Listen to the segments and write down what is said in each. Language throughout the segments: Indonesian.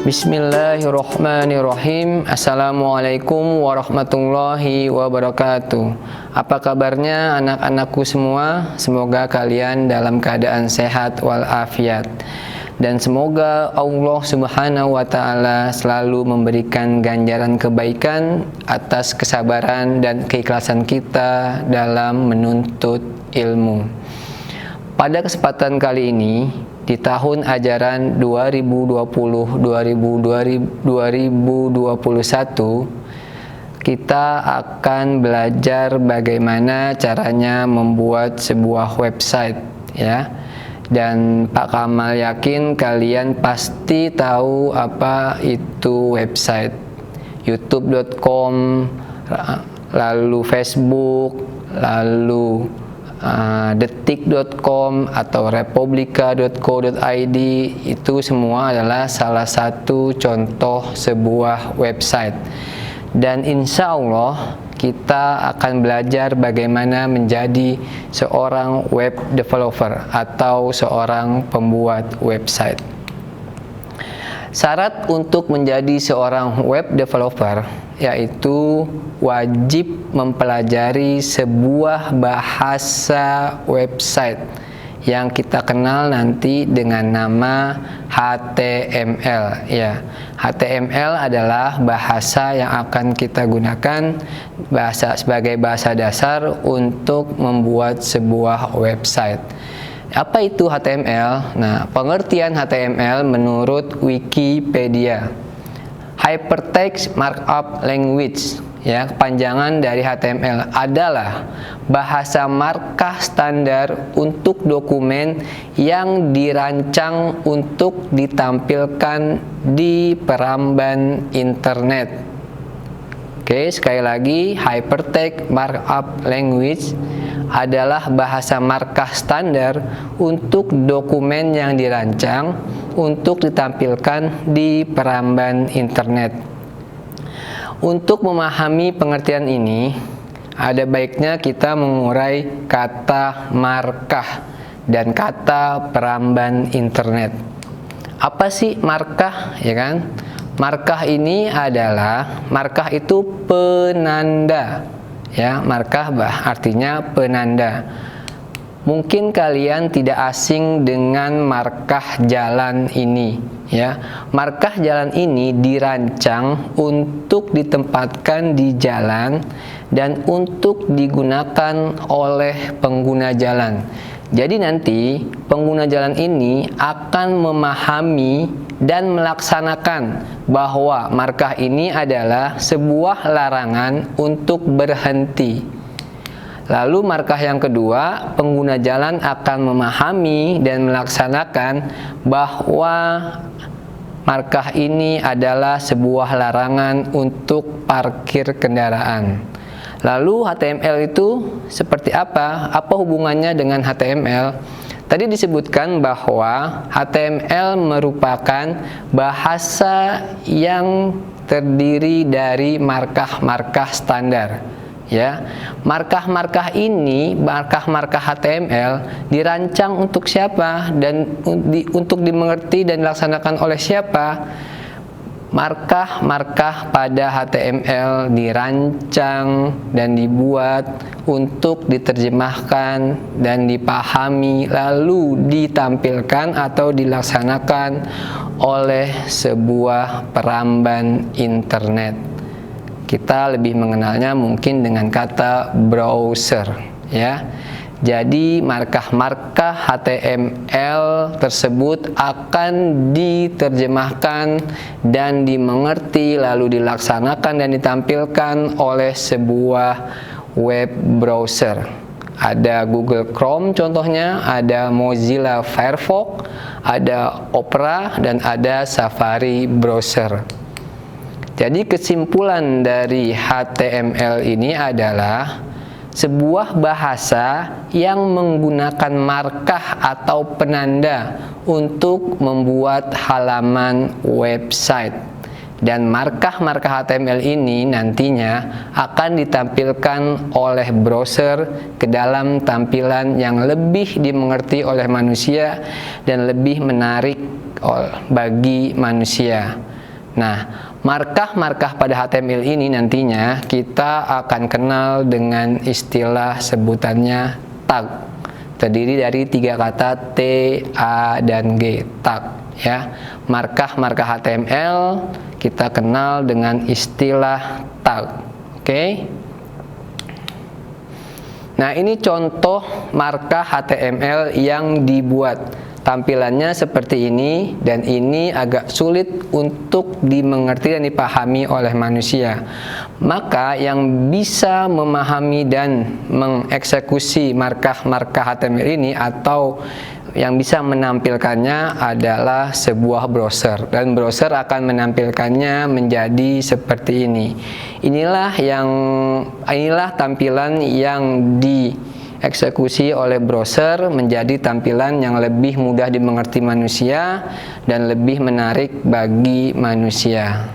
Bismillahirrahmanirrahim. Assalamualaikum warahmatullahi wabarakatuh. Apa kabarnya anak-anakku semua? Semoga kalian dalam keadaan sehat walafiat. Dan semoga Allah Subhanahu wa Ta'ala selalu memberikan ganjaran kebaikan atas kesabaran dan keikhlasan kita dalam menuntut ilmu. Pada kesempatan kali ini, di tahun ajaran 2020-2021, kita akan belajar bagaimana caranya membuat sebuah website, ya. Dan Pak Kamal yakin kalian pasti tahu apa itu website. youtube.com, lalu Facebook, lalu detik.com atau republika.co.id, itu semua adalah salah satu contoh sebuah website. Dan insya Allah kita akan belajar bagaimana menjadi seorang web developer atau seorang pembuat website. Syarat untuk menjadi seorang web developer yaitu wajib mempelajari sebuah bahasa website yang kita kenal nanti dengan nama HTML, ya. HTML adalah bahasa yang akan kita gunakan sebagai bahasa dasar untuk membuat sebuah website. Apa itu HTML? Nah, pengertian HTML menurut Wikipedia, Hypertext Markup Language, ya, kepanjangan dari HTML adalah bahasa markah standar untuk dokumen yang dirancang untuk ditampilkan di peramban internet. Oke, sekali lagi, Hypertext Markup Language adalah bahasa markah standar untuk dokumen yang dirancang untuk ditampilkan di peramban internet. Untuk memahami pengertian ini, ada baiknya kita mengurai kata markah dan kata peramban internet. Apa sih markah, ya kan? Markah itu penanda, ya. Markah artinya penanda. Mungkin kalian tidak asing dengan markah jalan ini, ya. Markah jalan ini dirancang untuk ditempatkan di jalan dan untuk digunakan oleh pengguna jalan. Jadi nanti pengguna jalan ini akan memahami dan melaksanakan bahwa markah ini adalah sebuah larangan untuk berhenti. Lalu markah yang kedua, pengguna jalan akan memahami dan melaksanakan bahwa markah ini adalah sebuah larangan untuk parkir kendaraan. Lalu HTML itu seperti apa? Apa hubungannya dengan HTML? Tadi disebutkan bahwa HTML merupakan bahasa yang terdiri dari markah-markah standar, ya. Markah-markah HTML dirancang untuk siapa dan untuk dimengerti dan dilaksanakan oleh siapa? Markah-markah pada HTML dirancang dan dibuat untuk diterjemahkan dan dipahami lalu ditampilkan atau dilaksanakan oleh sebuah peramban internet. Kita lebih mengenalnya mungkin dengan kata browser, ya. Jadi markah-markah HTML tersebut akan diterjemahkan dan dimengerti lalu dilaksanakan dan ditampilkan oleh sebuah web browser. Ada Google Chrome contohnya, ada Mozilla Firefox, ada Opera, dan ada Safari browser. Jadi kesimpulan dari HTML ini adalah sebuah bahasa yang menggunakan markah atau penanda untuk membuat halaman website. Dan markah-markah HTML ini nantinya akan ditampilkan oleh browser ke dalam tampilan yang lebih dimengerti oleh manusia dan lebih menarik bagi manusia. Nah, markah-markah pada HTML ini nantinya kita akan kenal dengan istilah sebutannya tag. Terdiri dari 3 kata T, A, dan G, tag. Ya, markah-markah HTML kita kenal dengan istilah tag. Oke. Nah, ini contoh markah HTML yang dibuat. Tampilannya seperti ini, dan ini agak sulit untuk dimengerti dan dipahami oleh manusia. Maka yang bisa memahami dan mengeksekusi markah-markah HTML ini atau yang bisa menampilkannya adalah sebuah browser, dan browser akan menampilkannya menjadi seperti ini. Inilah tampilan yang dieksekusi oleh browser menjadi tampilan yang lebih mudah dimengerti manusia dan lebih menarik bagi manusia.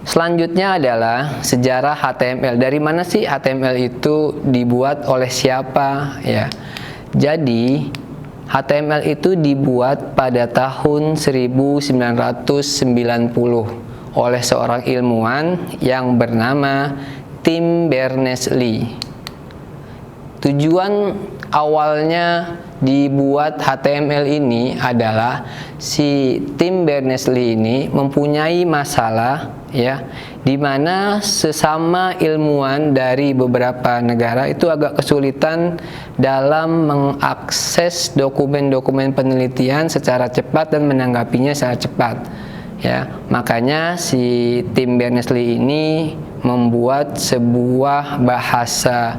Selanjutnya adalah sejarah HTML. Dari mana sih HTML itu dibuat, oleh siapa ya? Jadi HTML itu dibuat pada tahun 1990 oleh seorang ilmuwan yang bernama Tim Berners-Lee. Tujuan awalnya dibuat HTML ini adalah si Tim Berners-Lee ini mempunyai masalah ya, di mana sesama ilmuwan dari beberapa negara itu agak kesulitan dalam mengakses dokumen-dokumen penelitian secara cepat dan menanggapinya secara cepat ya. Makanya si Tim Berners-Lee ini membuat sebuah bahasa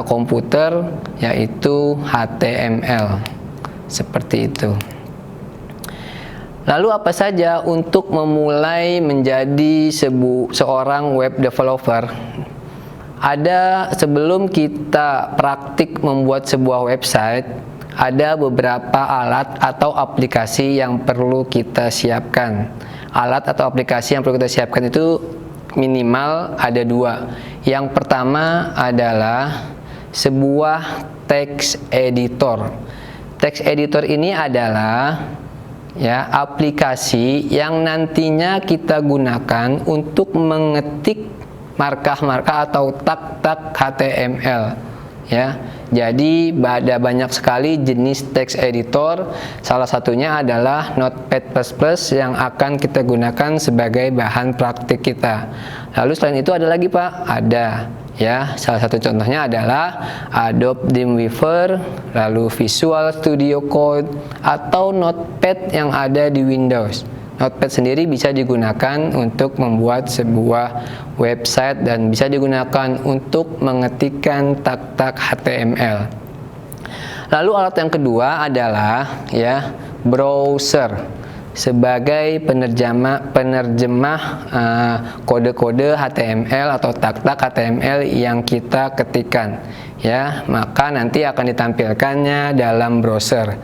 komputer, yaitu HTML, seperti itu. Lalu apa saja untuk memulai menjadi seorang web developer? Sebelum kita praktik membuat sebuah website, ada beberapa alat atau aplikasi yang perlu kita siapkan. Alat atau aplikasi yang perlu kita siapkan itu minimal ada 2. Yang pertama adalah sebuah text editor. Text editor ini adalah aplikasi yang nantinya kita gunakan untuk mengetik markah-markah atau tag-tag HTML ya. Jadi ada banyak sekali jenis text editor. Salah satunya adalah Notepad++ yang akan kita gunakan sebagai bahan praktik kita. Lalu selain itu ada lagi Pak? Ada ya. Salah satu contohnya adalah Adobe Dreamweaver, lalu Visual Studio Code, atau Notepad yang ada di Windows. Notepad sendiri bisa digunakan untuk membuat sebuah website dan bisa digunakan untuk mengetikkan tag-tag HTML. Lalu alat yang kedua adalah browser sebagai penerjemah kode-kode HTML atau tag-tag HTML yang kita ketikkan ya. Maka nanti akan ditampilkannya dalam browser.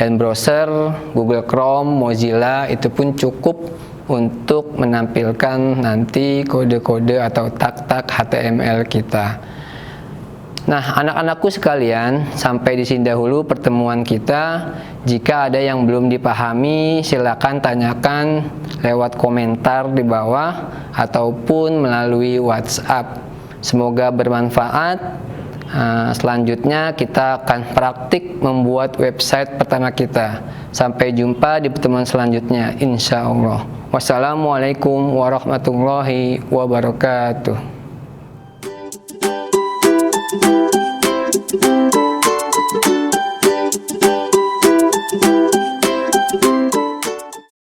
Dan browser Google Chrome, Mozilla itu pun cukup untuk menampilkan nanti kode-kode atau tag-tag HTML kita. Nah, anak-anakku sekalian, sampai di sini dahulu pertemuan kita. Jika ada yang belum dipahami, silakan tanyakan lewat komentar di bawah ataupun melalui WhatsApp. Semoga bermanfaat. Selanjutnya kita akan praktik membuat website pertama kita. Sampai jumpa di pertemuan selanjutnya, insya Allah. Wassalamualaikum warahmatullahi wabarakatuh.